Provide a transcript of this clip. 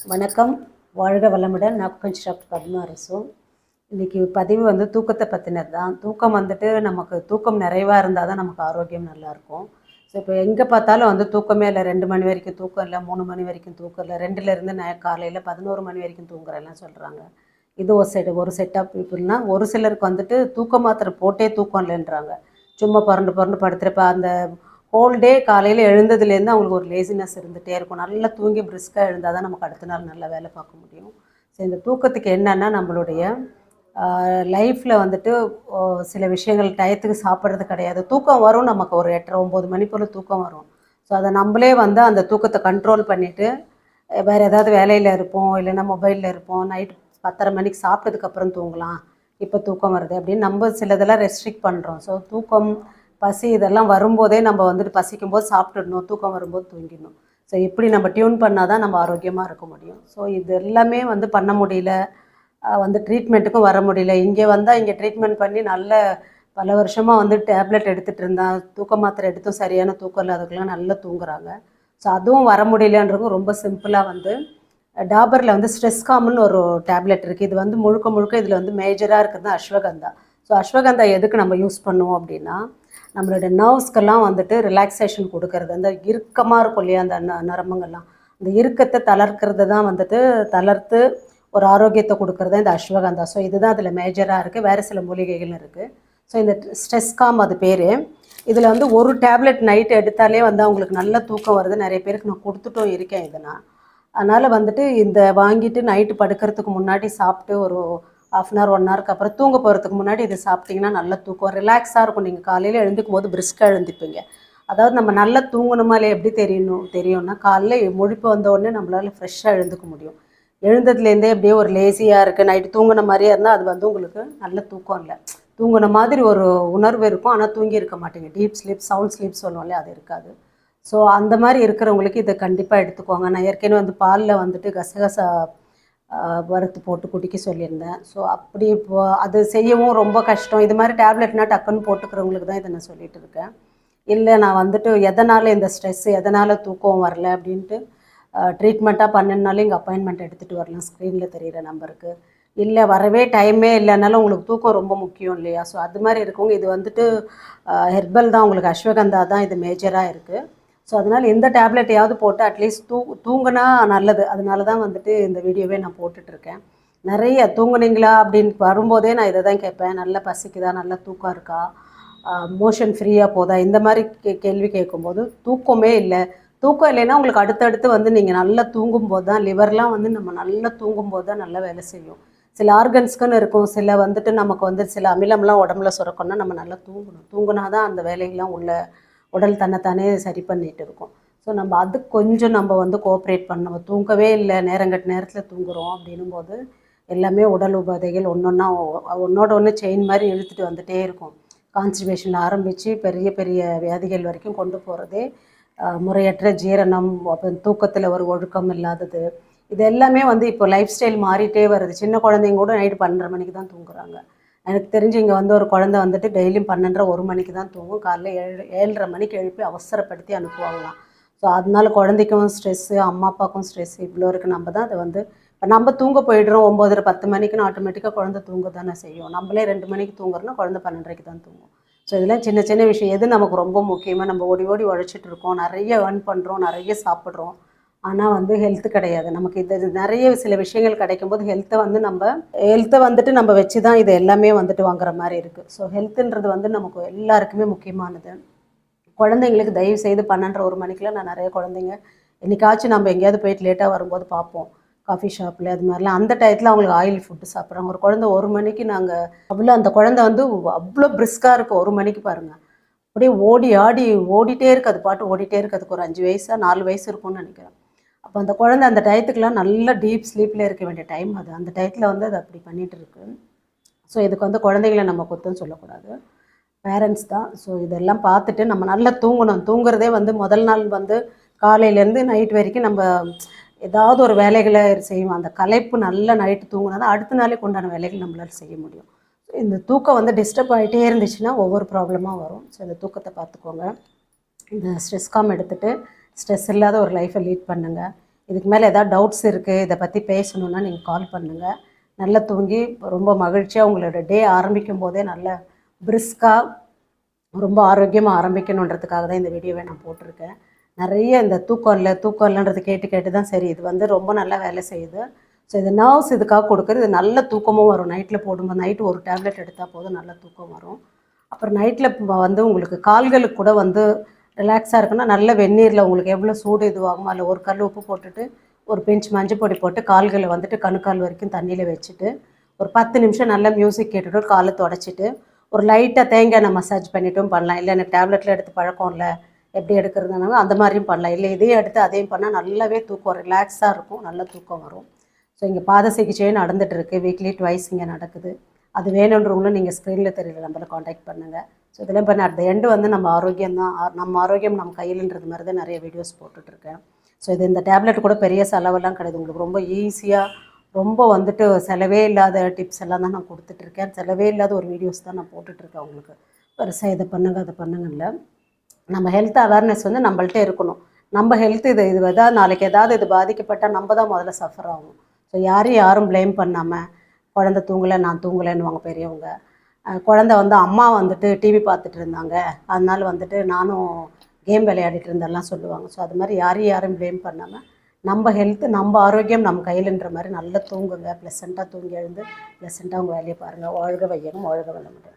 வணக்கம். வாழ்க வளமுடன். நான் கொஞ்சம் டாக்டர் பத்மா அரசு. இன்றைக்கி பதிவு தூக்கத்தை பற்றினது தான். தூக்கம் நமக்கு தூக்கம் நிறைவாக இருந்தால் தான் நமக்கு ஆரோக்கியம் நல்லாயிருக்கும். ஸோ இப்போ எங்கே பார்த்தாலும் தூக்கமே இல்லை, 2 மணி வரைக்கும் தூக்கம் இல்லை, 3 மணி வரைக்கும் தூக்கம் இல்லை, 2லேருந்து காலையில் 11 மணி வரைக்கும் தூங்குறேன்லாம் சொல்கிறாங்க. இது ஒரு செட் ஆஃப் பீப்புள்னா, ஒரு சிலருக்கு தூக்க மாத்திரை போட்டே தூக்கம் இல்லைன்றாங்க. சும்மா புரண்டு புரண்டு படுத்துகிறப்ப அந்த ஹோல் டே காலையில் எழுந்ததுலேருந்து அவங்களுக்கு ஒரு லேசினஸ் இருந்துகிட்டே இருக்கும். நல்லா தூங்கி பிரிஸ்காக எழுந்தால் தான் நமக்கு அடுத்த நாள் நல்லா வேலை பார்க்க முடியும். ஸோ இந்த தூக்கத்துக்கு என்னென்னா, நம்மளுடைய லைஃப்பில் சில விஷயங்கள் டயத்துக்கு சாப்பிட்றது கிடையாது. தூக்கம் வரும், நமக்கு ஒரு 8:30 9 மணி போல் தூக்கம் வரும். ஸோ அதை நம்மளே அந்த தூக்கத்தை கண்ட்ரோல் பண்ணிவிட்டு வேறு ஏதாவது வேலையில் இருப்போம், இல்லைன்னா மொபைலில் இருப்போம். நைட் 10:30 மணிக்கு சாப்பிட்டதுக்கப்புறம் தூங்கலாம், இப்போ தூக்கம் வருது அப்படின்னு நம்ம சிலதெல்லாம் ரெஸ்ட்ரிக்ட் பண்ணுறோம். ஸோ தூக்கம், பசி இதெல்லாம் வரும்போதே நம்ம பசிக்கும்போது சாப்பிட்டுடணும், தூக்கம் வரும்போது தூங்கிடணும். ஸோ இப்படி நம்ம டியூன் பண்ணால் தான் நம்ம ஆரோக்கியமாக இருக்க முடியும். ஸோ இது எல்லாமே பண்ண முடியல, ட்ரீட்மெண்ட்டுக்கும் வர முடியல. இங்கே வந்தால் இங்கே ட்ரீட்மெண்ட் பண்ணி நல்ல பல வருஷமாக டேப்லெட் எடுத்துகிட்டு இருந்தால், தூக்க மாத்திரை எடுத்தும் சரியான தூக்கம் இல்லாதவங்களாம் நல்லா தூங்குறாங்க. ஸோ அதுவும் வர முடியலன்றதும் ரொம்ப சிம்பிளாக டாபரில் ஸ்ட்ரெஸ் காம்னு ஒரு டேப்லெட் இருக்குது. இது முழுக்க முழுக்க இதில் மேஜராக இருக்கிறது அஸ்வகந்தா. ஸோ அஸ்வகந்தா எதுக்கு நம்ம யூஸ் பண்ணுவோம் அப்படின்னா, நம்மளோட நர்வ்ஸ்க்கெல்லாம் ரிலாக்ஸேஷன் கொடுக்கறது. அந்த இறுக்கமாக இருக்கும் இல்லையா, அந்த நரம்புங்கள்லாம், அந்த இறுக்கத்தை தளர்க்கிறது தான் தளர்த்து ஒரு ஆரோக்கியத்தை கொடுக்குறது தான் இந்த அஸ்வகந்தா. ஸோ இதுதான் அதில் மேஜராக இருக்குது. வேறு சில மூலிகைகள் இருக்குது. ஸோ இந்த ஸ்ட்ரெஸ் காம் அது பேர். இதில் ஒரு டேப்லெட் நைட்டு எடுத்தாலே அவங்களுக்கு நல்ல தூக்கம் வருது. நிறைய பேருக்கு நான் கொடுத்துட்டும் இருக்கேன் இதனால். அதனால் இந்த வாங்கிட்டு நைட்டு படுக்கிறதுக்கு முன்னாடி சாப்பிட்டு ஒரு 1/2 அன் ஹவர் 1 ஹவருக்கு அப்புறம் தூங்க போகிறதுக்கு முன்னாடி இதை சாப்பிட்டிங்கன்னா நல்ல தூக்கம், ரிலாக்ஸாக இருக்கும். நீங்கள் காலையில் எழுந்துக்கும் போது பிரிஸ்காக எழுந்திப்பீங்க. அதாவது நம்ம நல்லா தூங்கணுமா இல்லையா எப்படி தெரியும்னா, காலையில் முழிப்பு வந்தோடனே நம்மளால் ஃப்ரெஷ்ஷாக எழுந்துக்க முடியும். எழுந்ததுலேருந்தே அப்படியே ஒரு லேசியாக இருக்குது, நைட்டு தூங்கின மாதிரியே இருந்தால் அது உங்களுக்கு நல்ல தூக்கம் இல்லை. தூங்கின மாதிரி ஒரு உணர்வு இருக்கும், ஆனால் தூங்கி இருக்க மாட்டீங்க. டீப் ஸ்லீப், சவுண்ட் ஸ்லீப் சொல்லுவோம் இல்லையா, அது இருக்காது. ஸோ அந்த மாதிரி இருக்கிறவங்களுக்கு இதை கண்டிப்பாக எடுத்துக்கோங்க. நான் ஏற்கனவே பாலில் கசகசா வறுத்து போட்டு குடிக்க சொல்லியிருந்தேன். ஸோ அப்படி அது செய்யவும் ரொம்ப கஷ்டம். இது மாதிரி டேப்லெட்னால் டக்குன்னு போட்டுக்கிறவங்களுக்கு தான் இதை நான் சொல்லிகிட்டு இருக்கேன். இல்லை நான் எதனால் இந்த ஸ்ட்ரெஸ்ஸு, எதனால் தூக்கம் வரல அப்படின்ட்டு ட்ரீட்மெண்ட்டாக பண்ணனாலும் இங்கே அப்பாயின்மெண்ட் எடுத்துகிட்டு வரலாம், ஸ்க்ரீனில் தெரிகிற நம்பருக்கு. இல்லை வரவே டைமே இல்லைனாலும் உங்களுக்கு தூக்கம் ரொம்ப முக்கியம் இல்லையா. ஸோ அது மாதிரி இருக்கவங்க இது ஹெர்பல் தான், உங்களுக்கு அஸ்வகந்தா தான் இது மேஜராக இருக்குது. ஸோ அதனால் எந்த டேப்லெட்டையாவது போட்டு அட்லீஸ்ட் தூங்கினா நல்லது. அதனால தான் இந்த வீடியோவே நான் போட்டுட்ருக்கேன். நிறைய தூங்குனீங்களா அப்படின்னு வரும்போதே நான் இதை தான் கேட்பேன். நல்லா பசிக்குதா, நல்லா தூக்கம் இருக்கா, மோஷன் ஃப்ரீயாக போதா, இந்த மாதிரி கேள்வி கேட்கும்போது தூக்கமே இல்லை. தூக்கம் இல்லைன்னா உங்களுக்கு அடுத்தடுத்து நீங்கள் நல்லா தூங்கும்போது தான் லிவர்லாம் நம்ம நல்லா தூங்கும்போது தான் நல்லா வேலை செய்யும். சில ஆர்கன்ஸ்க்குன்னு இருக்கும், சில நமக்கு சில அமிலம்லாம் உடம்புல சுரக்கணும்னா நம்ம நல்லா தூங்கணும். தூங்கினா தான் அந்த வேலைகள்லாம் உடல் தன்னைத்தானே சரி பண்ணிகிட்டு இருக்கும். ஸோ நம்ம அது கொஞ்சம் நம்ம கோஆப்ரேட் பண்ணணும். தூங்கவே இல்லை, நேரங்கட்ட நேரத்தில் தூங்குகிறோம் அப்படின்னும்போது எல்லாமே உடல் உபாதைகள் ஒன்றோட ஒன்று செயின் மாதிரி இழுத்துட்டு வந்துகிட்டே இருக்கும். கான்ஸ்டிபேஷன் ஆரம்பித்து பெரிய பெரிய வியாதிகள் வரைக்கும் கொண்டு போகிறதே முறையற்ற ஜீரணம், தூக்கத்தில் ஒரு ஒழுக்கம் இல்லாதது, இது எல்லாமே இப்போ லைஃப் ஸ்டைல் மாறிட்டே வருது. சின்ன குழந்தைங்க கூட நைட்டு 12:30 மணிக்கு தான் தூங்குறாங்க. எனக்கு தெரிஞ்சு இங்கே ஒரு குழந்தை டெய்லியும் 12:30 1 மணிக்கு தான் தூங்கும். காலைல 7:30 மணிக்கு எழுப்பி அவசரப்படுத்தி அனுப்புவாங்களாம். ஸோ அதனால குழந்தைக்கும் ஸ்ட்ரெஸ்ஸு, அம்மா அப்பாவுக்கும் ஸ்ட்ரெஸ்ஸு இவ்வளோ இருக்குது. நம்ம தான் அதை இப்போ நம்ம தூங்க போய்ட்றோம் 9:30 10 மணிக்குன்னு ஆட்டோமேட்டிக்காக குழந்தை தூங்க தானே செய்யும். நம்மளே 2 மணிக்கு தூங்குறோன்னா குழந்தை 12:30க்கு தான் தூங்கும். ஸோ இதெல்லாம் சின்ன சின்ன விஷயம். எது நமக்கு ரொம்ப முக்கியமாக, நம்ம ஓடி ஓடி உழைச்சிட்டு இருக்கோம், நிறைய ஏர்ன் பண்ணுறோம், நிறைய சாப்பிட்றோம், ஆனால் ஹெல்த்து கிடையாது நமக்கு. இது நிறைய சில விஷயங்கள் கிடைக்கும்போது ஹெல்த்தை நம்ம வச்சு தான் இது எல்லாமே வாங்குற மாதிரி இருக்குது. ஸோ ஹெல்த்துன்றது நமக்கு எல்லாருக்குமே முக்கியமானது. குழந்தைங்களுக்கு தயவு செய்து 12:30 1 மணிக்கெலாம் நான் நிறைய குழந்தைங்க என்றைக்காச்சும் நம்ம எங்கேயாவது போயிட்டு லேட்டாக வரும்போது பார்ப்போம், காஃபி ஷாப்பில் அது மாதிரிலாம். அந்த டயத்தில் அவங்களுக்கு ஆயில் ஃபுட்டு சாப்பிட்றாங்க. ஒரு குழந்தை 1 மணிக்கு நாங்கள் அந்த குழந்தை அவ்வளோ பிரிஸ்காக இருக்கும். 1 மணிக்கு பாருங்கள், அப்படியே ஓடி ஆடி ஓடிட்டே இருக்குது, அது பாட்டு ஓடிட்டே இருக்குது. அதுக்கு ஒரு 5 வயசா 4 வயசு இருக்கும்னு நினைக்கிறேன். அப்போ அந்த குழந்தை அந்த டயத்துக்குலாம் நல்ல டீப் ஸ்லீப்பில் இருக்க வேண்டிய டைம் அது. அந்த டயத்தில் அது அப்படி பண்ணிகிட்டு இருக்கு. ஸோ இதுக்கு குழந்தைகளை நம்ம குத்தம் சொல்லக்கூடாது, பேரண்ட்ஸ் தான். ஸோ இதெல்லாம் பார்த்துட்டு நம்ம நல்லா தூங்கணும். தூங்குறதே முதல் நாள் காலையிலேருந்து நைட் வரைக்கும் நம்ம ஏதாவது ஒரு வேலைகளை செய்வோம். அந்த களைப்பு நல்லா நைட்டு தூங்கினா தான் அடுத்த நாளைக்கு உண்டான வேலைகள் நம்மளால் செய்ய முடியும். இந்த தூக்கம் டிஸ்டர்ப் ஆகிட்டே இருந்துச்சுன்னா ஒவ்வொரு ப்ராப்ளமாக வரும். ஸோ இந்த தூக்கத்தை பார்த்துக்கோங்க. இந்த ஸ்ட்ரெஸ் காம் எடுத்துகிட்டு ஸ்ட்ரெஸ் இல்லாத ஒரு லைஃப்பை லீட் பண்ணுங்கள். இதுக்கு மேலே ஏதாவது டவுட்ஸ் இருக்குது, இதை பற்றி பேசணுன்னா நீங்கள் கால் பண்ணுங்கள். நல்லா தூங்கி ரொம்ப மகிழ்ச்சியாக உங்களோட டே ஆரம்பிக்கும் போதே நல்ல பிரிஸ்காக ரொம்ப ஆரோக்கியமாக ஆரம்பிக்கணுன்றதுக்காக தான் இந்த வீடியோவை நான் போட்டிருக்கேன். நிறைய இந்த தூக்கம் இல்லைன்றது கேட்டு கேட்டு தான் சரி இது வந்து ரொம்ப நல்லா வேலை செய்யுது. ஸோ இது நர்வ்ஸ் இதுக்காக கொடுக்குறது. இது நல்ல தூக்கமும் வரும். நைட்டில் போடும்போது நைட்டு ஒரு டேப்லெட் எடுத்தால் போதும் நல்ல தூக்கம் வரும். அப்புறம் நைட்டில் வந்து உங்களுக்கு கால்களுக்கு கூட வந்து ரிலாக்ஸாக இருக்குன்னா நல்ல வெந்நீரில் உங்களுக்கு எவ்வளோ சூடு இதுவாகுமோ அதில் ஒரு கல் உப்பு போட்டுட்டு ஒரு பிஞ்ச் மஞ்சள் பொடி போட்டு கால்களை வந்துட்டு கணுக்கால் வரைக்கும் தண்ணியில் வச்சுட்டு ஒரு 10 நிமிஷம் நல்லா மியூசிக் கேட்டுட்டு காலை தொடச்சிட்டு ஒரு லைட்டாக தேங்காய் எண்ணெய் மசாஜ் பண்ணிட்டும் பண்ணலாம். இல்லை எனக்கு டேப்லெட்டில் எடுத்து பழக்கம் இல்லை, எப்படி எடுக்கிறதுனாலும் அந்த மாதிரியும் பண்ணலாம். இல்லை இதையும் எடுத்து அதையும் பண்ணால் நல்லாவே தூக்கம் ரிலாக்ஸாக இருக்கும், நல்ல தூக்கம் வரும். ஸோ இங்கே பாத சிகிச்சையும் நடந்துகிட்ருக்கு. வீக்லி ட்வைஸ் இங்கே நடக்குது. அது வேணுன்றவங்களும் நீங்கள் ஸ்க்ரீனில் தெரியல நம்பரை காண்டாக்ட் பண்ணுங்கள். ஸோ இதெல்லாம் இப்போ அட் த எண்டு வந்து நம்ம ஆரோக்கியம் தான், நம்ம ஆரோக்கியம் நம்ம கையில்ன்றது மாதிரி தான் நிறைய வீடியோஸ் போட்டுட்ருக்கேன். ஸோ இது இந்த டேப்லெட் கூட பெரிய செலவெல்லாம் கிடையாது. உங்களுக்கு ரொம்ப ஈஸியாக ரொம்ப வந்துட்டு செலவே இல்லாத டிப்ஸ் எல்லாம் தான் நான் கொடுத்துட்ருக்கேன். செலவே இல்லாத ஒரு வீடியோஸ் தான் நான் போட்டுட்ருக்கேன் உங்களுக்கு. பெருசாக இதை பண்ணுங்கள் அதை பண்ணுங்கள்ல. நம்ம ஹெல்த் அவேர்னஸ் வந்து நம்மள்ட்ட இருக்கணும். நம்ம ஹெல்த் இது எதாவது நாளைக்கு ஏதாவது இது பாதிக்கப்பட்டால் நம்ம தான் முதல்ல சஃபர் ஆகும். ஸோ யாரும் ப்ளேம் பண்ணாமல் குழந்தை தூங்கலை நான் தூங்கலைன்னுவாங்க பெரியவங்க. குழந்தை வந்து அம்மா வந்துட்டு டிவி பார்த்துட்டு இருந்தாங்க அதனால வந்துட்டு நானும் கேம் விளையாடிட்டு இருந்தெல்லாம் சொல்லுவாங்க. ஸோ அது மாதிரி யாரையும் ப்ளேம் பண்ணாமல் நம்ம ஹெல்த்து நம்ம ஆரோக்கியம் நம்ம கையிலன்ற மாதிரி நல்லா தூங்குங்க. ப்ளசண்ட்டாக தூங்கி எழுந்து ப்ளசண்ட்டாக உங்கள் வேலையை பாருங்கள். வாழ்க வையகம், வாழ்க வளமுடன்.